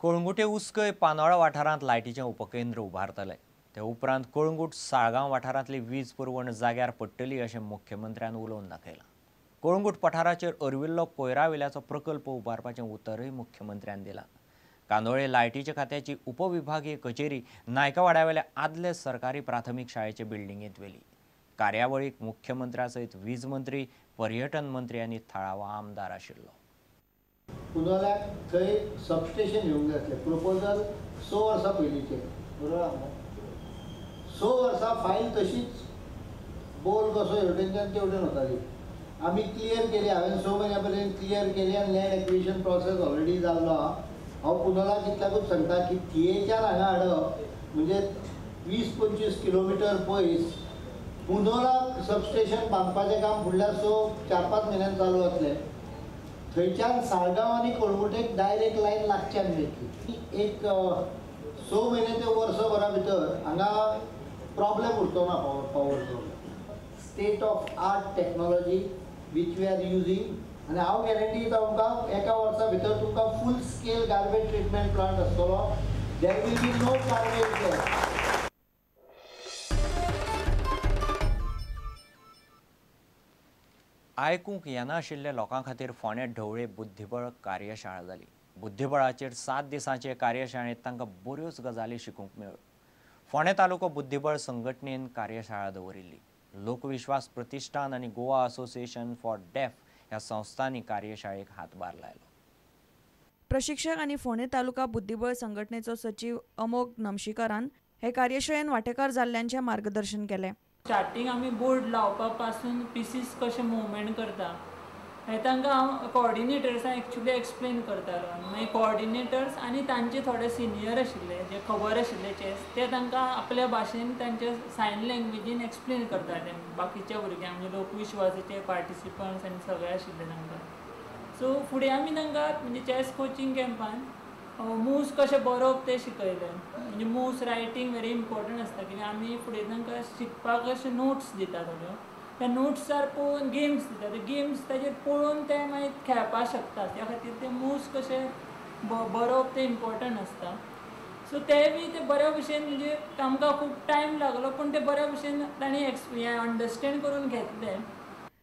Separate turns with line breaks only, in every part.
कळंगुटे उस्कय पानोळा वाठारांत लायटीचें उपकेंद्र उबारतले। ते उपरांत कळंगुट साळगांव वाठारांतली वीज पुरवण जाग्यार पडटली अशें मुख्यमंत्र्यान उलोवन दाखयलां। कळंगुट पठाराचेर अरविल्लो कोयरावेल्याचो प्रकल्प उबारपाचें उतरय मुख्यमंत्र्यान दिलां। कांदोळे लायटीचे खात्याची उपविभागीय कचेरी नायकावाड्यावेल्या आदले सरकारी प्राथमीक शाळेचे बिल्डिंगेंत व्हेली। कार्यावळीक मुख्यमंत्र्या सयत वीज मंत्री, पर्यटन मंत्री आनी थळावो आमदार आशिल्लो।
पुनोल्याक थंय सबस्टेशन येवंक जाय आसलें। प्रपोजल 6 वर्सां पयलींचें, बरोबर आहा? 6 वर्सां फायल तशीच बोल कसो हेवटेनच्यान तेवटेन वताली। आमी क्लियर केली, हांवें 6 म्हयन्या पर्यंत क्लियर केली आनी लँड एक्विजिशन प्रोसेस ऑलरेडी जाल्लो आहा। हांव पुनोलाक इतल्याकूच सांगता की थिएच्यान हांगा हाडप म्हणजे 20-25 किलोमिटर पयस पुनोलाक सबस्टेशन बांदपाचें काम फुडल्या 4-5 म्हयन्यान चालू जातलें। थंयच्यान साळगांव आनी कळंगुटेक डायरेक्ट लायन लागच्यान मेळटली। एक 6 म्हयने ते वर्सभरा भितर हांगा प्रॉब्लेम उरचो ना power problem. State of art technology which we are using आनी हांव गॅरंटी दिता तुमकां एका वर्सा भितर तुमकां full scale garbage treatment plant आसतलो। There will be no garbage there.
आयकूंक येना आशिल्ल्या लोकां खातीर फोंड्या ढवळे बुद्धीबळ कार्यशाळा जाली। बुद्धीबळाचेर 7 दिसांचे कार्यशाळेंत तांकां बऱ्योच गजाली शिकूंक मेळ्ळ्यो। फोंडें तालुको बुद्धीबळ संघटनेन कार्यशाळा दवरिल्ली। लोकविश्वास प्रतिश्ठान आनी गोवा असोसिएशन फॉर डेफ ह्या संस्थांनी कार्यशाळेक हातभार लायलो।
प्रशिक्षक आनी फोंडें तालुका बुद्धीबळ संघटनेचो सचिव अमोघ नमशीकारान हे कार्यशाळेंत वांटेकार जाल्ल्यांचें मार्गदर्शन केलें।
स्टार्टींग आमी बोर्ड लावपा पासून पीसीस कशे मुवमेंट करता हे तांकां हांव कॉर्डिनेटर्सांक एक्चुली एक्सप्लेन करतालो। मागीर कॉर्डिनेटर्स आनी तांचे थोडे सिनियर आशिल्ले जे खबर आशिल्ले चेस ते तांकां आपल्या भाशेन तांचे सायन लँग्वेजीन एक्सप्लेन करताले बाकीच्या भुरग्यांक, म्हणजे लोकविश्वासाचे पार्टिसिपंट्स आनी सगळे आशिल्ले तांकां। सो फुडें आमी तांकां म्हणजे चॅस कोचिंग कॅम्पान मूव्स कशे बरोवप ते शिकयले। म्हणजे मूव्स रायटींग व्हेरी इम्पॉर्टंट आसता, कित्याक आमी फुडें तांकां शिकपाक अशे नोट्स दिता थोड्यो, त्या नोट्सार पळोवन गेम्स दिता, ते गेम्स ताजेर पळोवन ते मागीर खेळपाक शकता। त्या खातीर ते मूव्स कशे बरोवप ते इम्पॉर्टंट आसता। सो ते बी ते बऱ्या भशेन, म्हणजे तांकां खूब टायम लागलो पण ते बऱ्या भशेन तांणी अंडरस्टँड करून घेतले।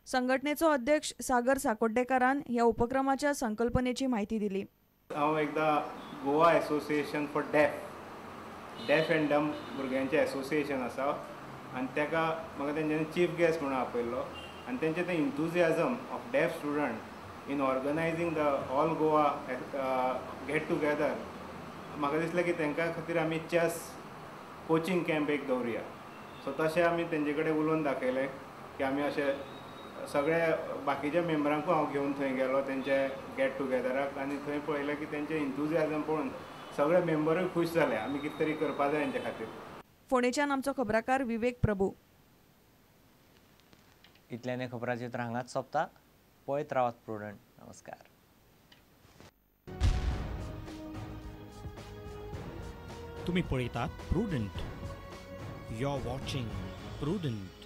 संघटनेचो अध्यक्ष सागर साकोड्डेकारान ह्या उपक्रमाच्या संकल्पनेची म्हायती दिली।
हांव एकदां Goa association for deaf and डम भुरग्यांचें एसोसिएशन आसा आनी ताका म्हाका तेंच्यांनी चीफ गेस्ट म्हणून आपयल्लो आनी तेंचें तें enthusiasm of deaf student in organising the all Goa get together, म्हाका दिसलें की तांकां खातीर आमी चॅस कोचिंग कॅम्प एक दवरुया। सो तशें आमी तेंचे कडेन उलोवन दाखयलें की आमी अशें सगळे बाकीच्या मेंबरांकूय हांव घेवन थंय गेलो तेंचे गेट टुगेदराक आनी थंय पळयलें की तेंचें इंथुजियाजम पळोवन सगळे मेंबरूय खूश जाले। आमी कितें तरी करपा जाय हेंचे खातीर।
फोंडेच्यान आमचो खबराकार विवेक प्रभू।
इतल्यान खबरां चित्र हांगाच सोंपता। पळयत रावात प्रुडंट। नमस्कार।
तुम्ही पळयतात Prudent. You are watching prudent.